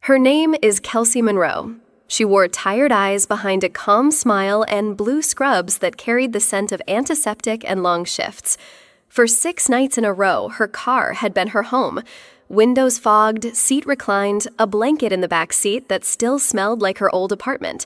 Her name is Kelsey Monroe. She wore tired eyes behind a calm smile and blue scrubs that carried the scent of antiseptic and long shifts. For 6 nights in a row, her car had been her home. Windows fogged, seat reclined, a blanket in the back seat that still smelled like her old apartment.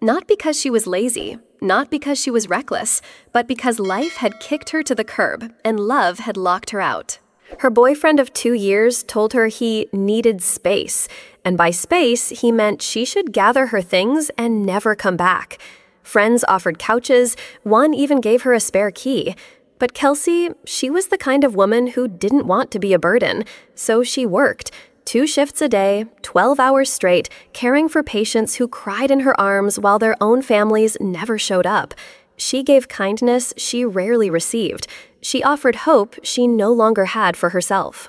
Not because she was lazy, not because she was reckless, but because life had kicked her to the curb and love had locked her out. Her boyfriend of 2 years told her he needed space, and by space, he meant she should gather her things and never come back. Friends offered couches, one even gave her a spare key. But Kelsey, she was the kind of woman who didn't want to be a burden, so she worked 2 shifts a day, 12 hours straight, caring for patients who cried in her arms while their own families never showed up. She gave kindness she rarely received. She offered hope she no longer had for herself.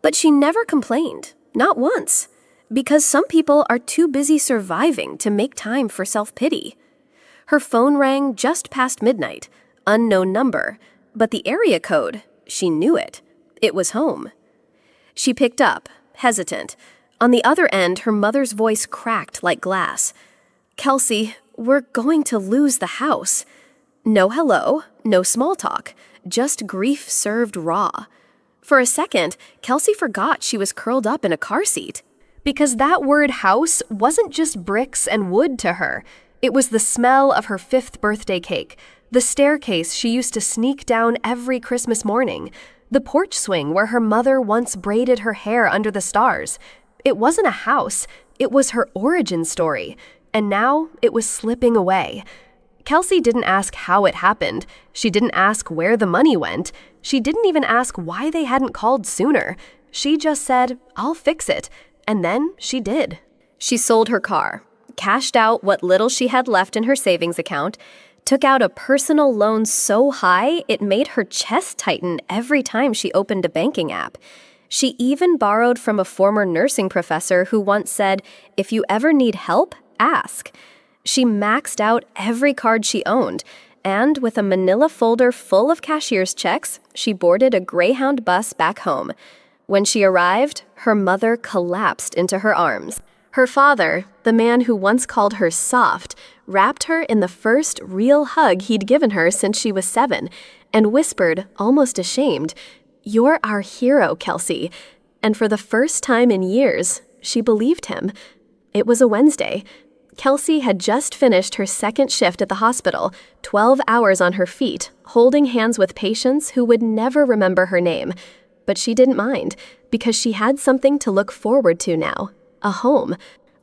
But she never complained, not once, because some people are too busy surviving to make time for self-pity. Her phone rang just past midnight, unknown number, but the area code, she knew it. It was home. She picked up, hesitant. On the other end, her mother's voice cracked like glass. "Kelsey, we're going to lose the house." No hello, no small talk, just grief served raw. For a second, Kelsey forgot she was curled up in a car seat. Because that word house wasn't just bricks and wood to her. It was the smell of her 5th birthday cake, the staircase she used to sneak down every Christmas morning, the porch swing where her mother once braided her hair under the stars. It wasn't a house, it was her origin story, and now it was slipping away. Kelsey didn't ask how it happened. She didn't ask where the money went. She didn't even ask why they hadn't called sooner. She just said, "I'll fix it." And then she did. She sold her car, cashed out what little she had left in her savings account, took out a personal loan so high it made her chest tighten every time she opened a banking app. She even borrowed from a former nursing professor who once said, "If you ever need help, ask." She maxed out every card she owned, and with a manila folder full of cashier's checks, she boarded a Greyhound bus back home. When she arrived, her mother collapsed into her arms. Her father, the man who once called her soft, wrapped her in the first real hug he'd given her since she was 7, and whispered, almost ashamed, "You're our hero, Kelsey." And for the first time in years, she believed him. It was a Wednesday. Kelsey had just finished her 2nd shift at the hospital, 12 hours on her feet, holding hands with patients who would never remember her name. But she didn't mind, because she had something to look forward to now, a home,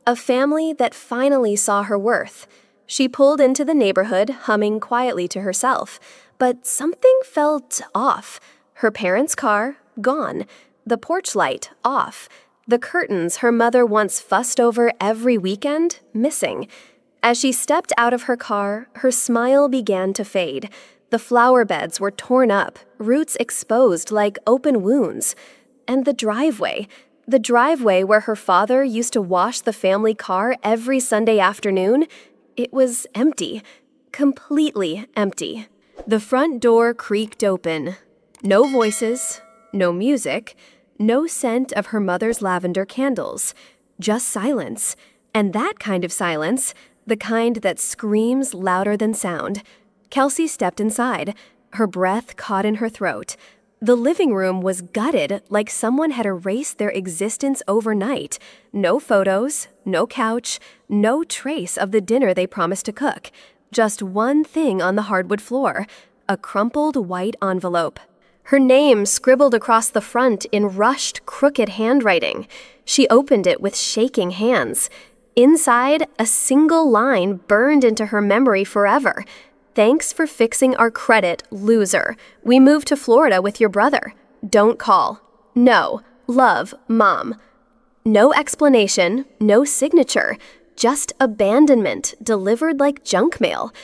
a family that finally saw her worth. She pulled into the neighborhood, humming quietly to herself, but something felt off. Her parents' car, gone. The porch light, off. The curtains her mother once fussed over every weekend, missing. As she stepped out of her car, her smile began to fade. The flower beds were torn up, roots exposed like open wounds. And the driveway where her father used to wash the family car every Sunday afternoon, it was empty, completely empty. The front door creaked open. No voices, no music, no scent of her mother's lavender candles, just silence. And that kind of silence, the kind that screams louder than sound. Kelsey stepped inside, her breath caught in her throat. The living room was gutted like someone had erased their existence overnight. No photos, no couch, no trace of the dinner they promised to cook. Just one thing on the hardwood floor, a crumpled white envelope. Her name scribbled across the front in rushed, crooked handwriting. She opened it with shaking hands. Inside, a single line burned into her memory forever. "Thanks for fixing our credit, loser. We moved to Florida with your brother. Don't call. No. Love, Mom." No explanation, no signature, just abandonment delivered like junk mail.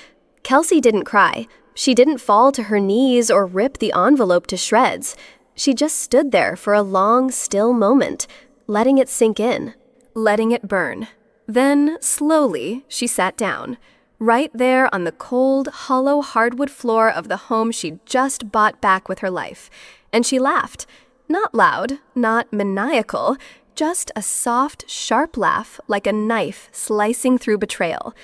Kelsey didn't cry. She didn't fall to her knees or rip the envelope to shreds. She just stood there for a long, still moment, letting it sink in, letting it burn. Then, slowly, she sat down, right there on the cold, hollow hardwood floor of the home she'd just bought back with her life. And she laughed. Not loud, not maniacal, just a soft, sharp laugh like a knife slicing through betrayal.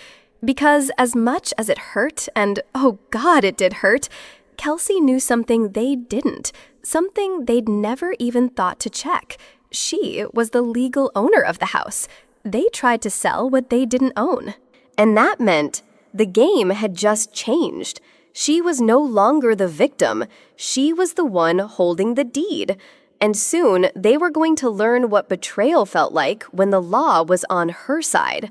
Because as much as it hurt, and oh God, it did hurt, Kelsey knew something they didn't, something they'd never even thought to check. She was the legal owner of the house. They tried to sell what they didn't own. And that meant the game had just changed. She was no longer the victim. She was the one holding the deed. And soon they were going to learn what betrayal felt like when the law was on her side.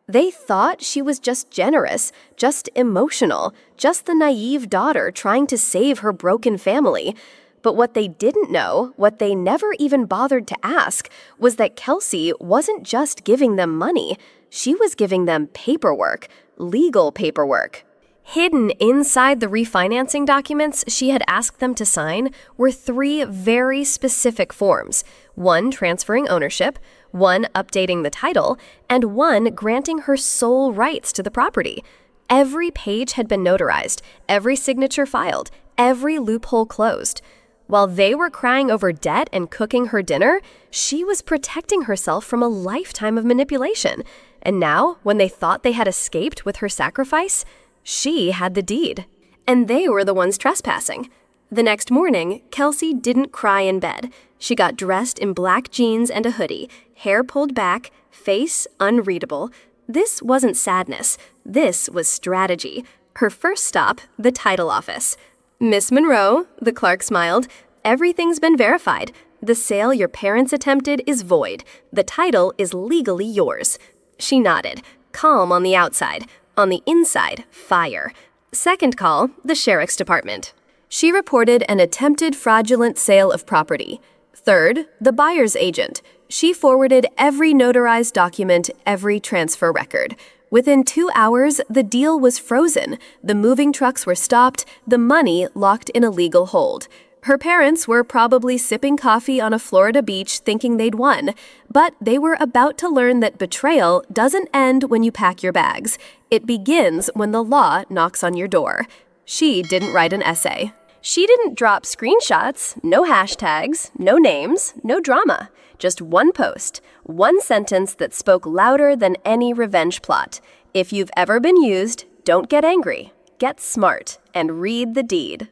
They thought she was just generous, just emotional, just the naive daughter trying to save her broken family. But what they didn't know, what they never even bothered to ask, was that Kelsey wasn't just giving them money. She was giving them paperwork, legal paperwork. Hidden inside the refinancing documents she had asked them to sign were 3 very specific forms, one transferring ownership, one updating the title, and one granting her sole rights to the property. Every page had been notarized, every signature filed, every loophole closed. While they were crying over debt and cooking her dinner, she was protecting herself from a lifetime of manipulation. And now, when they thought they had escaped with her sacrifice, she had the deed. And they were the ones trespassing. The next morning, Kelsey didn't cry in bed. She got dressed in black jeans and a hoodie, hair pulled back, face unreadable. This wasn't sadness. This was strategy. Her first stop, the title office. "Miss Monroe," the clerk smiled, "everything's been verified. The sale your parents attempted is void. The title is legally yours." She nodded, calm on the outside. On the inside, fire. Second call, the sheriff's department. She reported an attempted fraudulent sale of property. Third, the buyer's agent. She forwarded every notarized document, every transfer record. Within 2 hours, the deal was frozen. The moving trucks were stopped, the money locked in a legal hold. Her parents were probably sipping coffee on a Florida beach thinking they'd won, but they were about to learn that betrayal doesn't end when you pack your bags. It begins when the law knocks on your door. She didn't write an essay. She didn't drop screenshots, no hashtags, no names, no drama. Just one post, one sentence that spoke louder than any revenge plot. If you've ever been used, don't get angry. Get smart and read the deed.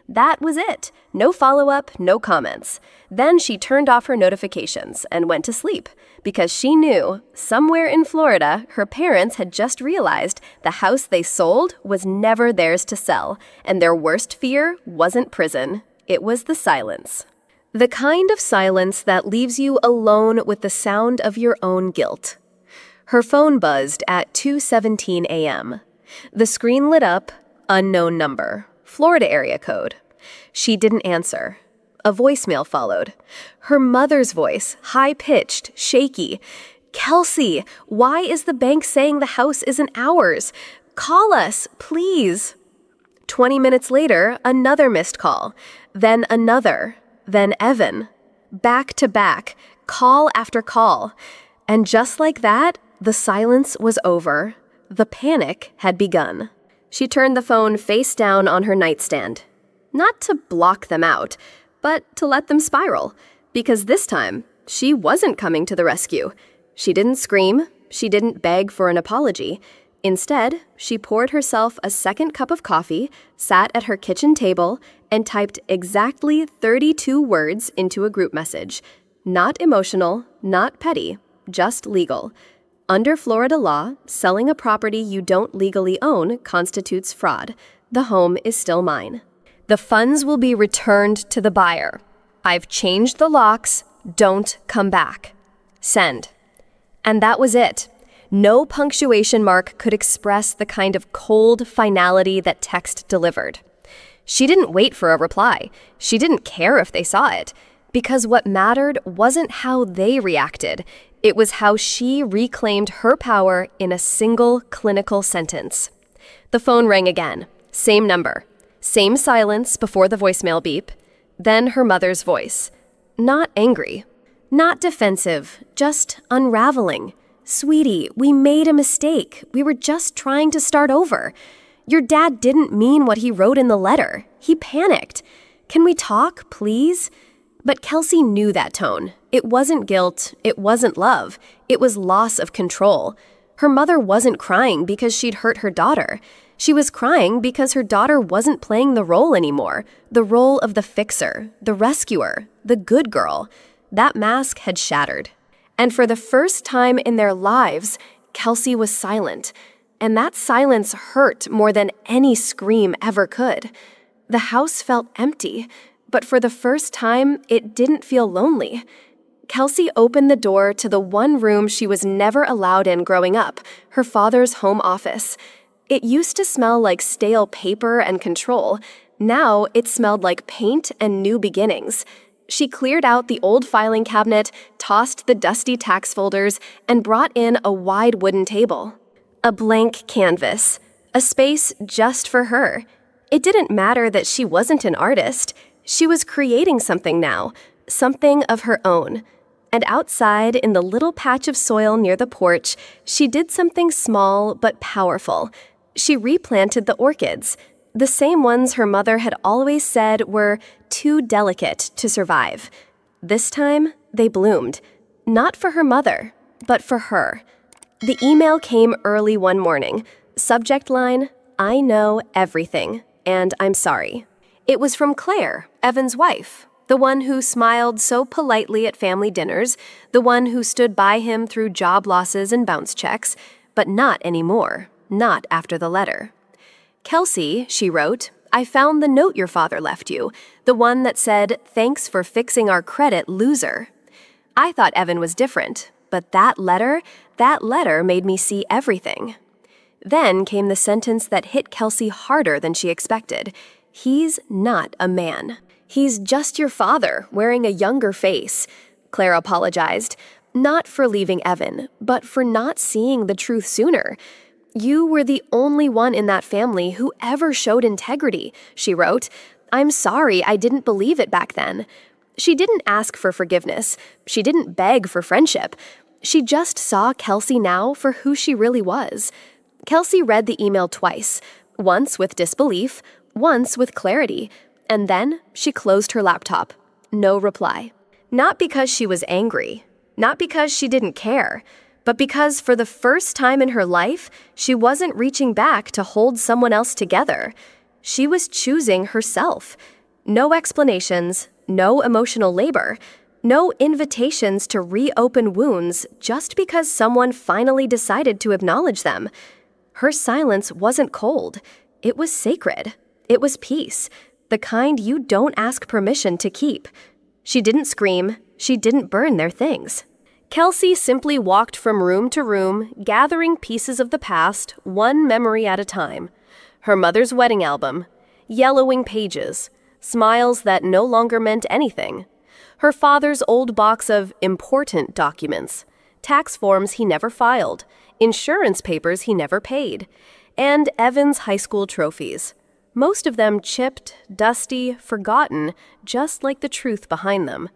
That was it. No follow-up, no comments. Then she turned off her notifications and went to sleep because she knew, somewhere in Florida, her parents had just realized the house they sold was never theirs to sell, and their worst fear wasn't prison. It was the silence. The kind of silence that leaves you alone with the sound of your own guilt. Her phone buzzed at 2:17 a.m. The screen lit up, unknown number. Florida area code. She didn't answer. A voicemail followed. Her mother's voice, high-pitched, shaky. "Kelsey, why is the bank saying the house isn't ours? Call us, please." 20 minutes later, another missed call. Then another. Then Evan. Back to back. Call after call. And just like that, the silence was over. The panic had begun. She turned the phone face down on her nightstand. Not to block them out, but to let them spiral. Because this time, she wasn't coming to the rescue. She didn't scream. She didn't beg for an apology. Instead, she poured herself a second cup of coffee, sat at her kitchen table, and typed exactly 32 words into a group message. Not emotional, not petty, just legal. Under Florida law, selling a property you don't legally own constitutes fraud. The home is still mine. The funds will be returned to the buyer. I've changed the locks. Don't come back. Send. And that was it. No punctuation mark could express the kind of cold finality that text delivered. She didn't wait for a reply. She didn't care if they saw it. Because what mattered wasn't how they reacted. It was how she reclaimed her power in a single clinical sentence. The phone rang again. Same number. Same silence before the voicemail beep. Then her mother's voice. Not angry. Not defensive. Just unraveling. "Sweetie, we made a mistake. We were just trying to start over. Your dad didn't mean what he wrote in the letter. He panicked. Can we talk, please? But Kelsey knew that tone. It wasn't guilt, it wasn't love, it was loss of control. Her mother wasn't crying because she'd hurt her daughter. She was crying because her daughter wasn't playing the role anymore, the role of the fixer, the rescuer, the good girl. That mask had shattered. And for the first time in their lives, Kelsey was silent. And that silence hurt more than any scream ever could. The house felt empty, but for the first time, it didn't feel lonely. Kelsey opened the door to the one room she was never allowed in growing up, her father's home office. It used to smell like stale paper and control. Now it smelled like paint and new beginnings. She cleared out the old filing cabinet, tossed the dusty tax folders, and brought in a wide wooden table. A blank canvas, a space just for her. It didn't matter that she wasn't an artist. She was creating something now, something of her own. And outside, in the little patch of soil near the porch, she did something small but powerful. She replanted the orchids, the same ones her mother had always said were too delicate to survive. This time, they bloomed. Not for her mother, but for her. The email came early one morning. Subject line, "I know everything, and I'm sorry." It was from Claire, Evan's wife, the one who smiled so politely at family dinners, the one who stood by him through job losses and bounce checks, but not anymore, not after the letter. "Kelsey," she wrote, "I found the note your father left you, the one that said, 'Thanks for fixing our credit, loser.' I thought Evan was different, but that letter made me see everything." Then came the sentence that hit Kelsey harder than she expected. "He's not a man. He's just your father, wearing a younger face." Claire apologized, not for leaving Evan, but for not seeing the truth sooner. "You were the only one in that family who ever showed integrity," she wrote. "I'm sorry I didn't believe it back then." She didn't ask for forgiveness. She didn't beg for friendship. She just saw Kelsey now for who she really was. Kelsey read the email twice, once with disbelief, once with clarity, and then she closed her laptop. No reply. Not because she was angry, not because she didn't care, but because for the first time in her life, she wasn't reaching back to hold someone else together. She was choosing herself. No explanations, no emotional labor, no invitations to reopen wounds just because someone finally decided to acknowledge them. Her silence wasn't cold. It was sacred. It was peace, the kind you don't ask permission to keep. She didn't scream. She didn't burn their things. Kelsey simply walked from room to room, gathering pieces of the past, one memory at a time. Her mother's wedding album, yellowing pages, smiles that no longer meant anything. Her father's old box of important documents, tax forms he never filed, insurance papers he never paid, and Evan's high school trophies. Most of them chipped, dusty, forgotten, just like the truth behind them.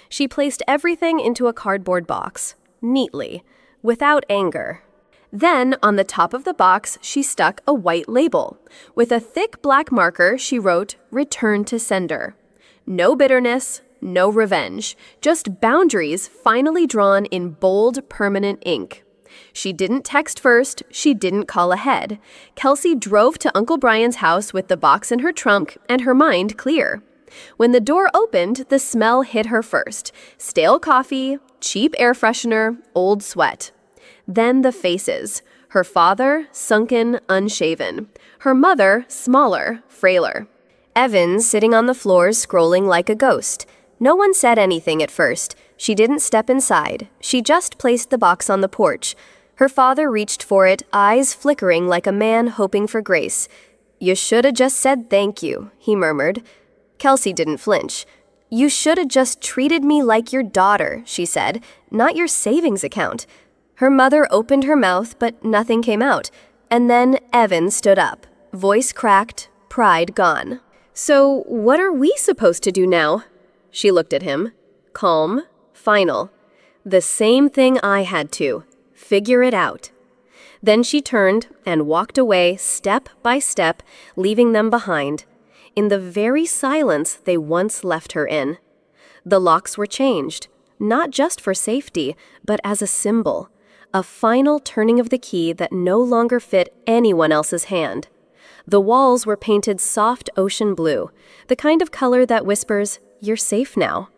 She placed everything into a cardboard box, neatly, without anger. Then, on the top of the box, she stuck a white label. With a thick black marker, she wrote, "Return to sender." No bitterness, no revenge, just boundaries finally drawn in bold, permanent ink. She didn't text first, she didn't call ahead. Kelsey drove to Uncle Brian's house with the box in her trunk and her mind clear. When the door opened, the smell hit her first. Stale coffee, cheap air freshener, old sweat. Then the faces. Her father, sunken, unshaven. Her mother, smaller, frailer. Evan sitting on the floor scrolling like a ghost. No one said anything at first. She didn't step inside. She just placed the box on the porch. Her father reached for it, eyes flickering like a man hoping for grace. "You shoulda just said thank you," he murmured. Kelsey didn't flinch. "You shoulda just treated me like your daughter," she said, "not your savings account." Her mother opened her mouth, but nothing came out. And then Evan stood up, voice cracked, pride gone. "So what are we supposed to do now?" She looked at him. Calm, final. "The same thing I had to. Figure it out." Then she turned and walked away step by step, leaving them behind, in the very silence they once left her in. The locks were changed, not just for safety, but as a symbol, a final turning of the key that no longer fit anyone else's hand. The walls were painted soft ocean blue, the kind of color that whispers, "You're safe now."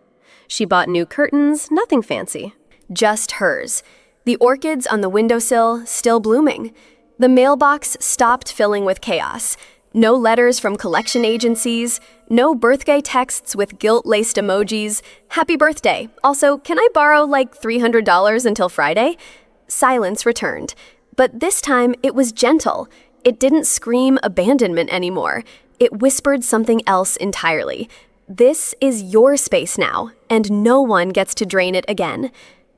She bought new curtains, nothing fancy. Just hers. The orchids on the windowsill still blooming. The mailbox stopped filling with chaos. No letters from collection agencies, no birthday texts with guilt-laced emojis. "Happy birthday. Also, can I borrow like $300 until Friday?" Silence returned. But this time it was gentle. It didn't scream abandonment anymore. It whispered something else entirely. "This is your space now, and no one gets to drain it again."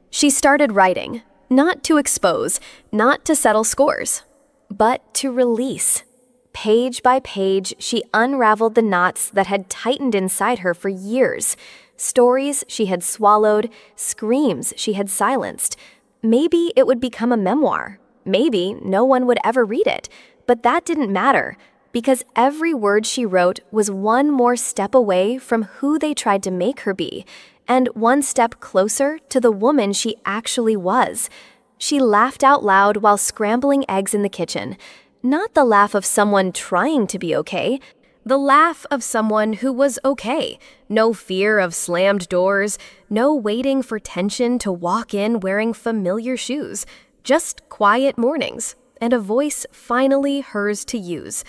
She started writing, not to expose, not to settle scores, but to release. Page by page, she unraveled the knots that had tightened inside her for years. Stories she had swallowed, screams she had silenced. Maybe it would become a memoir. Maybe no one would ever read it. But that didn't matter, because every word she wrote was one more step away from who they tried to make her be, and one step closer to the woman she actually was. She laughed out loud while scrambling eggs in the kitchen. Not the laugh of someone trying to be okay, the laugh of someone who was okay. No fear of slammed doors, no waiting for tension to walk in wearing familiar shoes. Just quiet mornings, and a voice finally hers to use.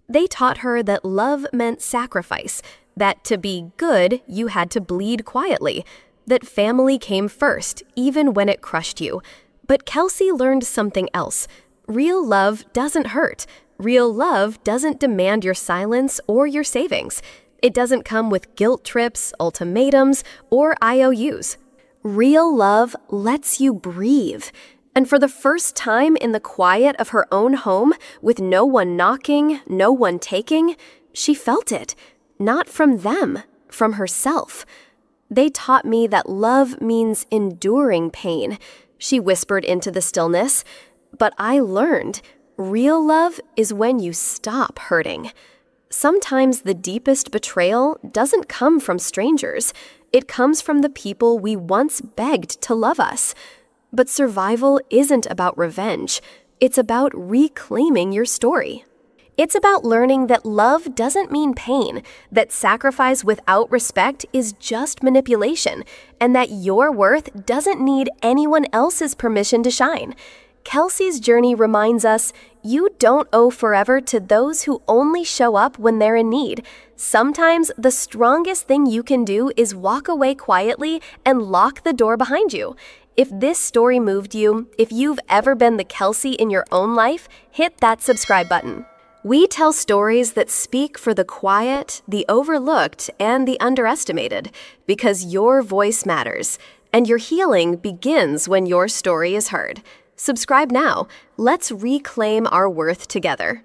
They taught her that love meant sacrifice, that to be good, you had to bleed quietly, that family came first, even when it crushed you. But Kelsey learned something else. Real love doesn't hurt. Real love doesn't demand your silence or your savings. It doesn't come with guilt trips, ultimatums, or IOUs. Real love lets you breathe. And for the first time in the quiet of her own home, with no one knocking, no one taking, she felt it. Not from them, from herself. "They taught me that love means enduring pain," she whispered into the stillness. "But I learned, real love is when you stop hurting." Sometimes the deepest betrayal doesn't come from strangers. It comes from the people we once begged to love us. But survival isn't about revenge. It's about reclaiming your story. It's about learning that love doesn't mean pain, that sacrifice without respect is just manipulation, and that your worth doesn't need anyone else's permission to shine. Kelsey's journey reminds us, you don't owe forever to those who only show up when they're in need. Sometimes the strongest thing you can do is walk away quietly and lock the door behind you. If this story moved you, if you've ever been the Kelsey in your own life, hit that subscribe button. We tell stories that speak for the quiet, the overlooked, and the underestimated, because your voice matters, and your healing begins when your story is heard. Subscribe now. Let's reclaim our worth together.